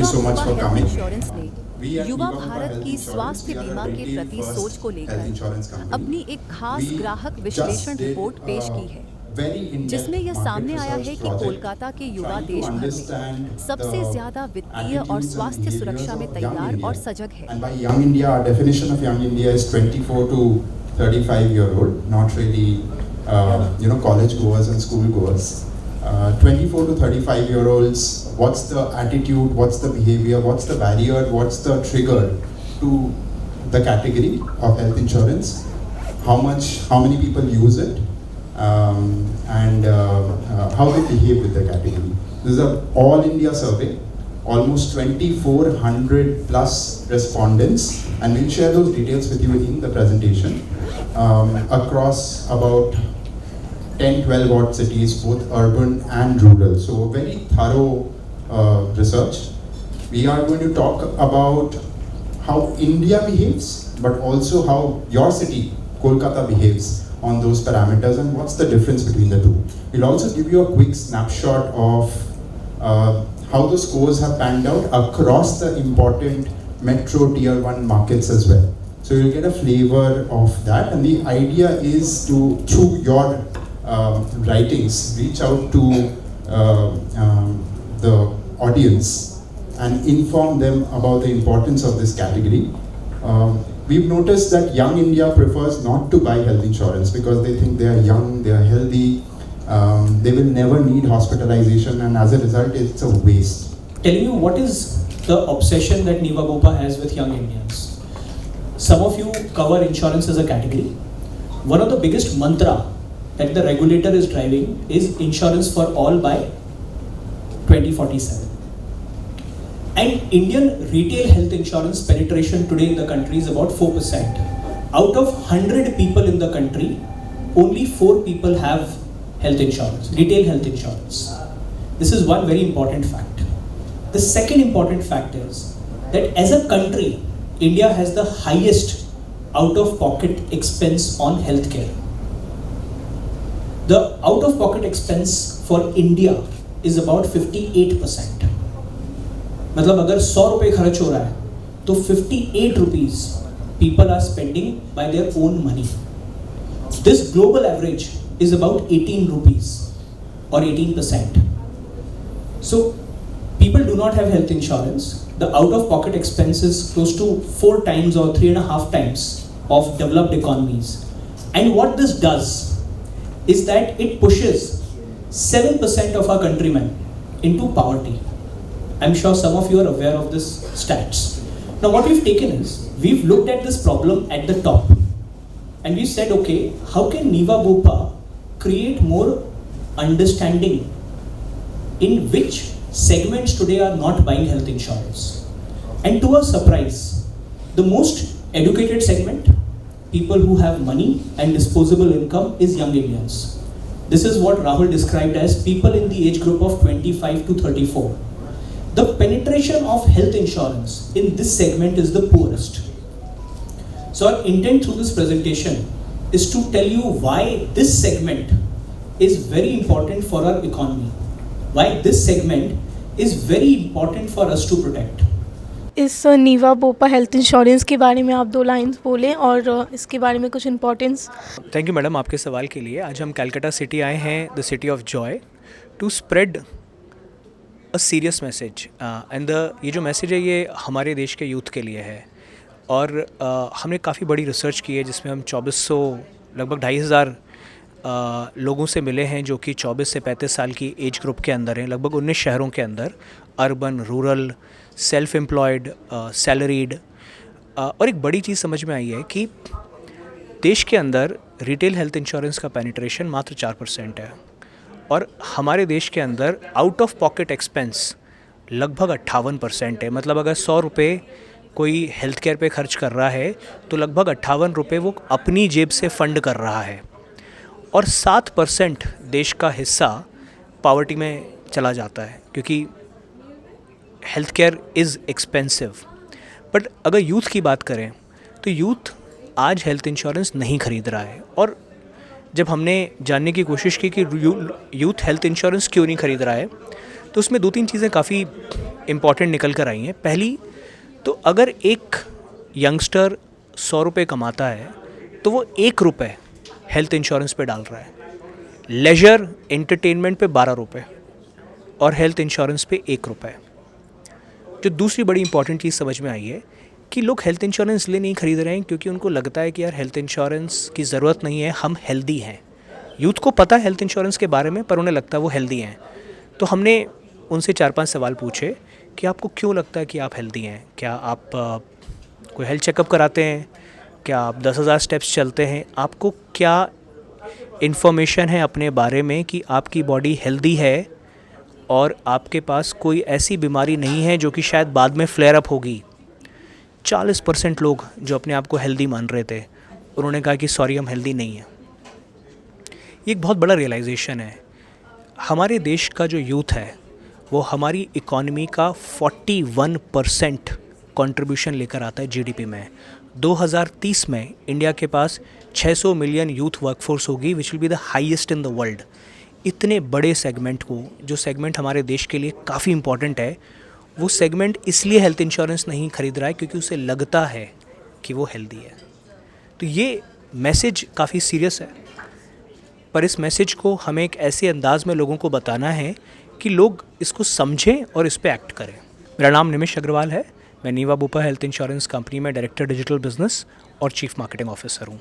you so much for coming. Insurance ने We at युवा Niva Bupa Bharat Health की Insurance, स्वास्थ्य we are बीमा a के retail प्रति first सोच को health लेकर insurance company. अपनी एक खास We ग्राहक just विश्लेषण did रिपोर्ट पेश की है, very in-depth जिसमें यह market सामने आया research है कि project कोलकाता के युवा trying to देश भर understand में सबसे the ज्यादा वित्तीय और attitudes and स्वास्थ्य behaviors सुरक्षा में of young तैयार India. और सजग है। And by young India, our definition of young India is 24 to 35-year-old, not really college goers and school goers. 24 to 35-year-olds, what's the attitude, what's the behavior, what's the barrier, what's the trigger to the category of health insurance, how many people use it, and how they behave with the category. This is an all India survey, almost 2400 plus respondents, and we'll share those details with you in the presentation, across about 10-12 odd cities, both urban and rural. So very thorough research. We are going to talk about how India behaves, but also how your city, Kolkata, behaves on those parameters and what's the difference between the two. We'll also give you a quick snapshot of how the scores have panned out across the important metro tier 1 markets as well. So you'll get a flavor of that, and the idea is to, through your writings, reach out to the audience and inform them about the importance of this category. We've noticed that young India prefers not to buy health insurance because they think they are young, they are healthy, they will never need hospitalization, and as a result it's a waste. Telling you what is the obsession that Niva Bupa has with young Indians. Some of you cover insurance as a category. One of the biggest mantra that the regulator is driving is insurance for all by 2047. And Indian retail health insurance penetration today in the country is about 4%. Out of 100 people in the country, only 4 people have health insurance, retail health insurance. This is one very important fact. The second important fact is that as a country, India has the highest out-of-pocket expense on healthcare. The out-of-pocket expense for India is about 58%. मतलब अगर 100 रुपए खर्च हो रहा है तो 58 rupees people are spending by their own money. This global average is about 18 rupees or 18%. So people do not have health insurance. The out-of-pocket expense is close to 4 times or 3.5 times of developed economies. And what this does is that it pushes 7% of our countrymen into poverty. I'm sure some of you are aware of this stats. Now what we've taken is, we've looked at this problem at the top and we said, okay, how can Niva Bupa create more understanding in which segments today are not buying health insurance? And to our surprise, the most educated segment, people who have money and disposable income, is young Indians. This is what Rahul described as people in the age group of 25 to 34. The penetration of health insurance in this segment is the poorest. So our intent through this presentation is to tell you why this segment is very important for our economy, why this segment is very important for us to protect. इस नीवा बोपा health insurance के बारे में आप 2 lines बोलें और इसके बारे में कुछ इम्पोर्टेंस। थैंक यू मैडम आपके सवाल के लिए। आज हम कलकत्ता सिटी आए हैं, the city of joy, to spread a serious message and ये जो मैसेज है ये हमारे देश के यूथ के लिए है। और हमने काफ़ी बड़ी रिसर्च की है जिसमें हम 2400 लगभग 2500 लोगों से मिले हैं जो कि 24 से 35 साल की एज ग्रुप के अंदर हैं, लगभग 19 शहरों के अंदर, urban, rural, self employed, salaried. और एक बड़ी चीज़ समझ में आई है कि देश के अंदर रिटेल हेल्थ इंश्योरेंस का पेनिट्रेशन मात्र 4% है और हमारे देश के अंदर आउट ऑफ पॉकेट एक्सपेंस लगभग 58% है। मतलब अगर 100 रुपये कोई हेल्थ केयर पे खर्च कर रहा है तो लगभग 58 रुपये वो अपनी जेब से फंड कर रहा है और 7% देश का हिस्सा पॉवर्टी में चला जाता है क्योंकि health care is expensive. But अगर यूथ की बात करें तो यूथ आज हेल्थ इंश्योरेंस नहीं ख़रीद रहा है। और जब हमने जानने की कोशिश की कि यूथ हेल्थ इंश्योरेंस क्यों नहीं ख़रीद रहा है तो उसमें 2-3 चीज़ें काफ़ी इम्पॉर्टेंट निकल कर आई हैं। पहली तो अगर एक यंगस्टर 100 रुपये कमाता है तो वो 1 रुपये हेल्थ इंश्योरेंस पे डाल रहा है, लेजर एंटरटेनमेंट पे 12 रुपये और हेल्थ इंश्योरेंस पे 1 रुपये। जो दूसरी बड़ी इंपॉर्टेंट चीज़ समझ में आई है कि लोग हेल्थ इंश्योरेंस इसलिए नहीं खरीद रहे हैं क्योंकि उनको लगता है कि यार हेल्थ इंश्योरेंस की ज़रूरत नहीं है, हम हेल्दी हैं। यूथ को पता है हेल्थ इंश्योरेंस के बारे में, पर उन्हें लगता है वो हेल्दी हैं। तो हमने उनसे 4-5 सवाल पूछे कि आपको क्यों लगता है कि आप हेल्दी हैं? क्या आप कोई हेल्थ चेकअप कराते हैं? क्या आप 10,000 स्टेप्स चलते हैं? आपको क्या इन्फॉर्मेशन है अपने बारे में कि आपकी बॉडी हेल्दी है और आपके पास कोई ऐसी बीमारी नहीं है जो कि शायद बाद में फ्लेयर अप होगी? 40% लोग जो अपने आप को हेल्दी मान रहे थे, उन्होंने कहा कि सॉरी हम हेल्दी नहीं हैं। ये एक बहुत बड़ा रियलाइजेशन है। हमारे देश का जो यूथ है वो हमारी इकॉनमी का 41% कंट्रीब्यूशन लेकर आता है जीडीपी में। 2030 में इंडिया के पास 600 मिलियन यूथ वर्कफोर्स होगी, which will be the highest in the world. इतने बड़े सेगमेंट को, जो सेगमेंट हमारे देश के लिए काफ़ी इम्पॉर्टेंट है, वो सेगमेंट इसलिए हेल्थ इंश्योरेंस नहीं खरीद रहा है क्योंकि उसे लगता है कि वो हेल्दी है। तो ये मैसेज काफ़ी सीरियस है, पर इस मैसेज को हमें एक ऐसे अंदाज में लोगों को बताना है कि लोग इसको समझें और इस पर एक्ट करें। मेरा नाम निमिष अग्रवाल है। मैं नीवा बोपा हेल्थ इंश्योरेंस कंपनी में डायरेक्टर डिजिटल बिजनेस और चीफ मार्केटिंग ऑफिसर हूँ।